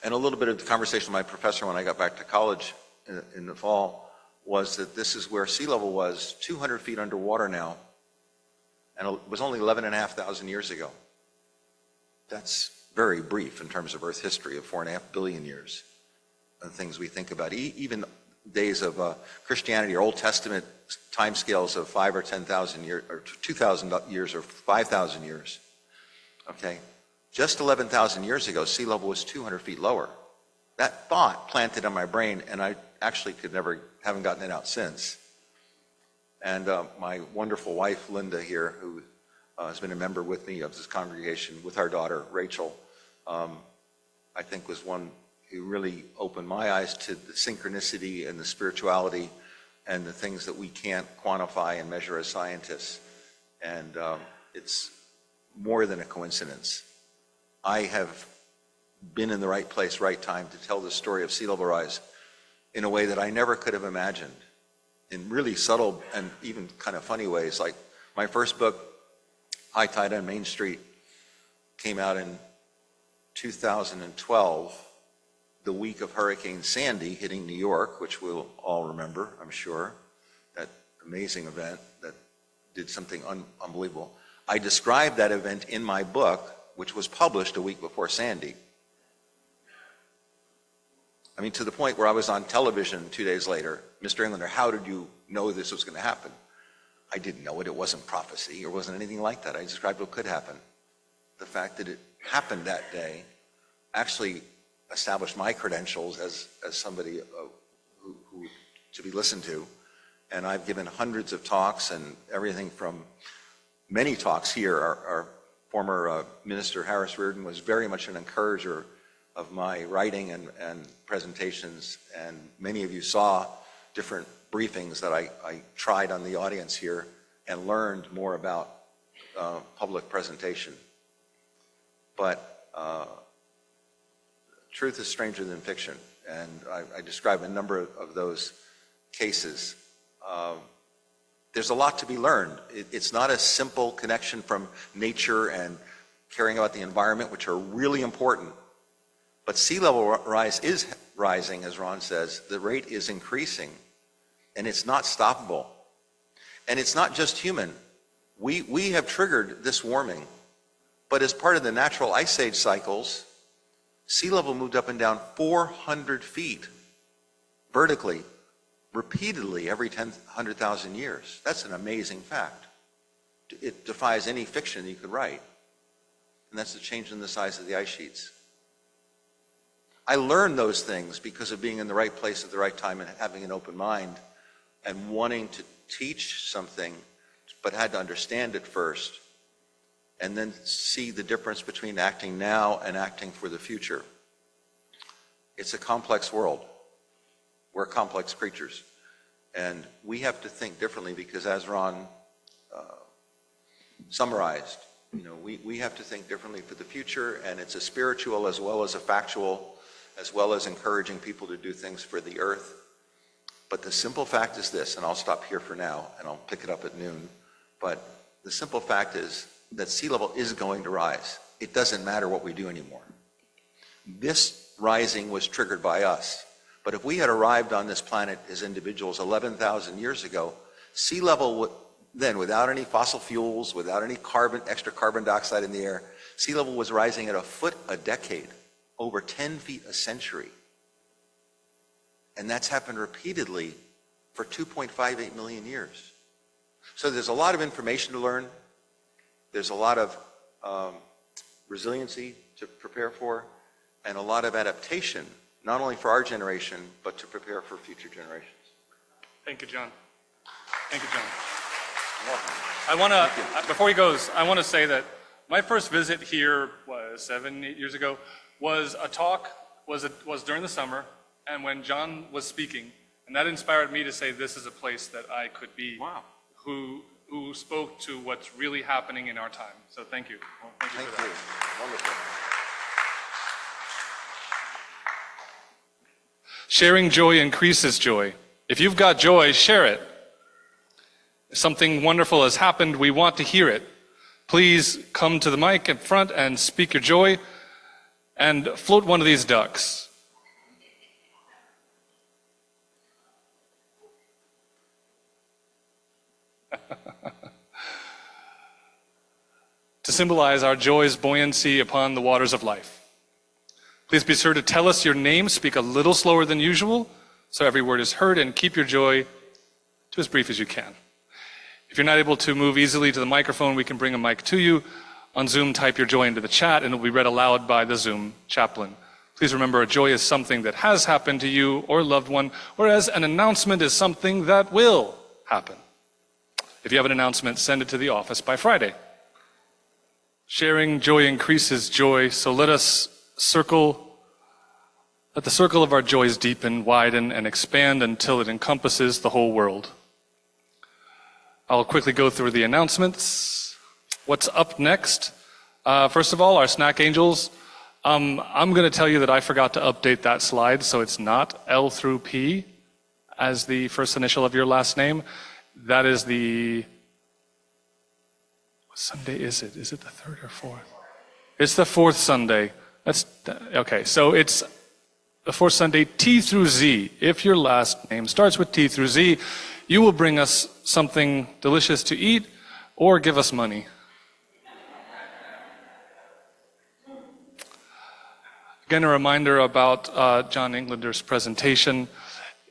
And a little bit of the conversation with my professor when I got back to college in the fall was that this is where sea level was 200 feet underwater now, and it was only 11,500 years ago. That's very brief in terms of Earth history of 4.5 billion years and things we think about. Even days of Christianity or Old Testament timescales of 5 or 10,000 years, or 2,000 years, or 5,000 years. Okay. Just 11,000 years ago, sea level was 200 feet lower. That thought planted in my brain, and I actually haven't gotten it out since. And my wonderful wife, Linda, here, who has been a member with me of this congregation, with our daughter, Rachel, I think was one who really opened my eyes to the synchronicity and the spirituality and the things that we can't quantify and measure as scientists. And it's more than a coincidence. I have been in the right place, right time to tell the story of sea level rise in a way that I never could have imagined, in really subtle and even kind of funny ways. Like my first book, High Tide on Main Street, came out in 2012, the week of Hurricane Sandy hitting New York, which we'll all remember, I'm sure, that amazing event that did something unbelievable. I described that event in my book, which was published a week before Sandy. I mean, to the point where I was on television 2 days later. Mr. Englander, how did you know this was going to happen? I didn't know it. It wasn't prophecy or wasn't anything like that. I described what could happen. The fact that it happened that day actually established my credentials as somebody who to be listened to. And I've given hundreds of talks, and everything from many talks here. Our former Minister Harris Reardon was very much an encourager of my writing and presentations, and many of you saw different briefings that I tried on the audience here and learned more about public presentation. But truth is stranger than fiction, and I describe a number of those cases. There's a lot to be learned. It's not a simple connection from nature and caring about the environment, which are really important. But sea level rise is rising, as Ron says. The rate is increasing, and it's not stoppable. And it's not just human. We have triggered this warming, but as part of the natural ice age cycles, sea level moved up and down 400 feet vertically, repeatedly every 100,000 years. That's an amazing fact. It defies any fiction you could write. And that's the change in the size of the ice sheets. I learned those things because of being in the right place at the right time and having an open mind and wanting to teach something, but had to understand it first and then see the difference between acting now and acting for the future. It's a complex world. We're complex creatures. And we have to think differently because as Ron summarized, we have to think differently for the future, and it's a spiritual as well as a factual, as well as encouraging people to do things for the earth. But the simple fact is this, and I'll stop here for now, and I'll pick it up at noon, but the simple fact is that sea level is going to rise. It doesn't matter what we do anymore. This rising was triggered by us. But if we had arrived on this planet as individuals 11,000 years ago, sea level would, then without any fossil fuels, without any extra carbon dioxide in the air, sea level was rising at a foot a decade, over 10 feet a century. And that's happened repeatedly for 2.58 million years. So there's a lot of information to learn. There's a lot of resiliency to prepare for, and a lot of adaptation, not only for our generation, but to prepare for future generations. Thank you, John. Thank you, John. You're welcome. I want to, before he goes, I want to say that my first visit here was 7-8 years ago, was a talk, was during the summer, and when John was speaking, and that inspired me to say this is a place that I could be. Wow. Who spoke to what's really happening in our time. So thank you. Well, thank you for that. Wonderful. Sharing joy increases joy. If you've got joy, share it. If something wonderful has happened, we want to hear it. Please come to the mic in front and speak your joy and float one of these ducks. To symbolize our joy's buoyancy upon the waters of life. Please be sure to tell us your name, speak a little slower than usual, so every word is heard, and keep your joy to as brief as you can. If you're not able to move easily to the microphone, we can bring a mic to you. On Zoom, type your joy into the chat, and it will be read aloud by the Zoom chaplain. Please remember, a joy is something that has happened to you or loved one, whereas an announcement is something that will happen. If you have an announcement, send it to the office by Friday. Sharing joy increases joy, so let the circle of our joys deepen, widen, and expand until it encompasses the whole world. I'll quickly go through the announcements. What's up next? First of all, our snack angels. I'm going to tell you that I forgot to update that slide, so it's not L through P as the first initial of your last name. That is what Sunday is it? Is it the third or fourth? It's the fourth Sunday. Okay, so it's the fourth Sunday, T through Z. If your last name starts with T through Z, you will bring us something delicious to eat or give us money. Again, a reminder about John Englander's presentation.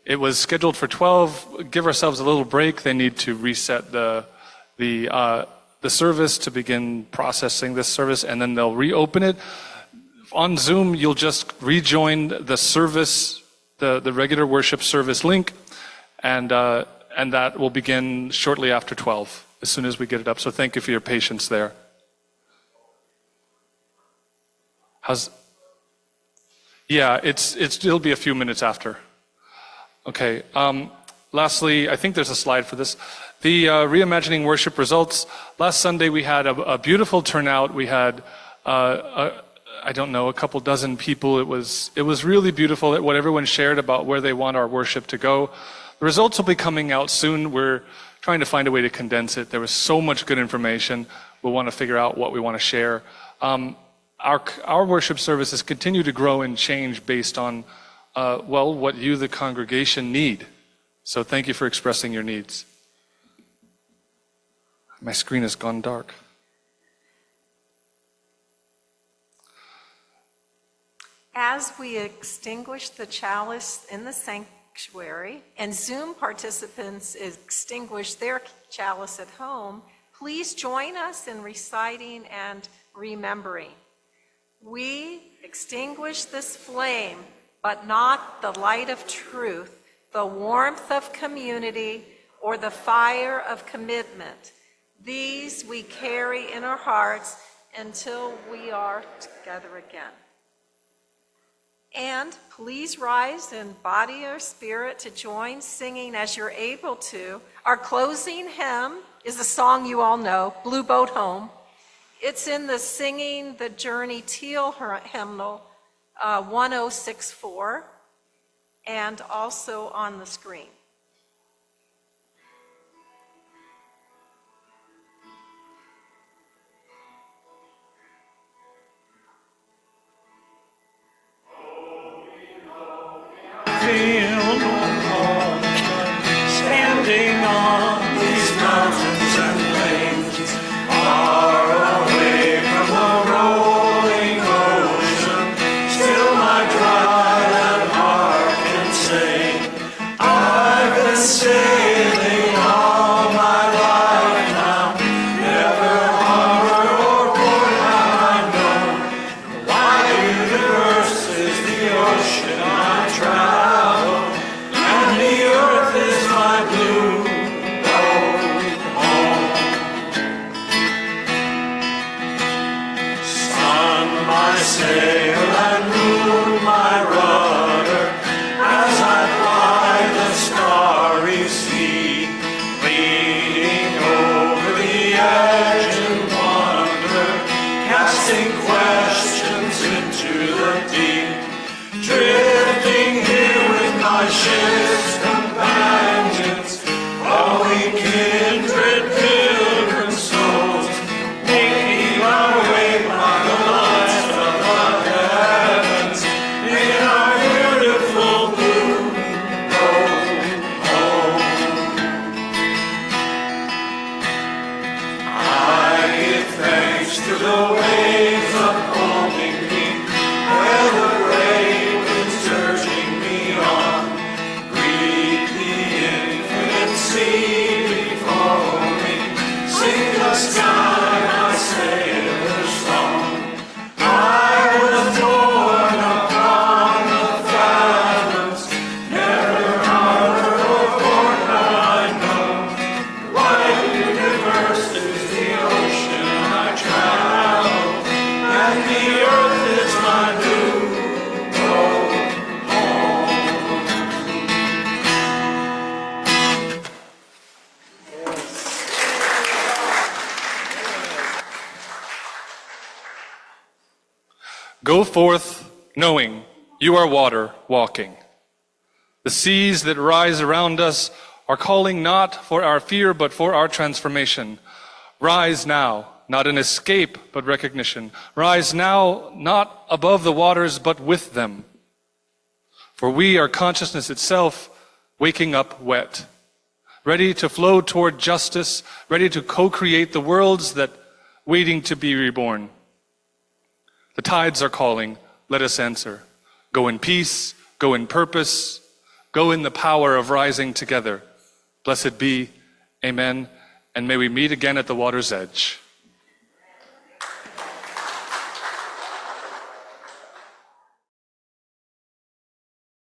It was scheduled for 12. Give ourselves a little break. They need to reset the service to begin processing this service, and then they'll reopen it. On Zoom, you'll just rejoin the service, the regular worship service link, and that will begin shortly after 12, as soon as we get it up. So thank you for your patience there. Yeah, it'll be a few minutes after. Okay. Lastly, I think there's a slide for this. The Reimagining Worship results. Last Sunday we had a beautiful turnout. We had I don't know, a couple dozen people. It was really beautiful what everyone shared about where they want our worship to go. The results will be coming out soon. We're trying to find a way to condense it. There was so much good information. We'll want to figure out what we want to share. Our worship services continue to grow and change based on, what you, the congregation, need. So thank you for expressing your needs. My screen has gone dark. As we extinguish the chalice in the sanctuary and Zoom participants extinguish their chalice at home, please join us in reciting and remembering. We extinguish this flame, but not the light of truth, the warmth of community, or the fire of commitment. These we carry in our hearts until we are together again. And please rise in body or spirit to join singing as you're able to. Our closing hymn is a song you all know, Blue Boat Home. It's in the Singing the Journey Teal hymnal 1064 and also on the screen. Feel no more standing on these mountains and plains, far away from the rolling ocean. Still my dry heart can say, I've been sailing all my life now, never harbor or port have I known. The wide universe is the ocean I travel, and the earth is my blue boat home. Sun, my sail, and moon, my rudder, as I fly the starry sea, leaning over the edge in wonder, casting questions into the deep, drifting here with my ship's companions, all we kindred pilgrim souls, making our way by the lights of the heavens in our beautiful blue boat home. I give thanks to the waves upholding me, and the brave winds urging me on. Greet the infinite sea before me, sing the sky my sailor's song. I was born upon the fathoms, never harbor or port have I known. The wide universe is the ocean I travel, and the earth is my new boat home. Go forth knowing you are water walking. The seas that rise around us are calling not for our fear, but for our transformation. Rise now, not in escape, but recognition. Rise now, not above the waters, but with them. For we are consciousness itself, waking up wet, ready to flow toward justice, ready to co-create the worlds that waiting to be reborn. The tides are calling, let us answer. Go in peace, go in purpose, go in the power of rising together. Blessed be, amen, and may we meet again at the water's edge.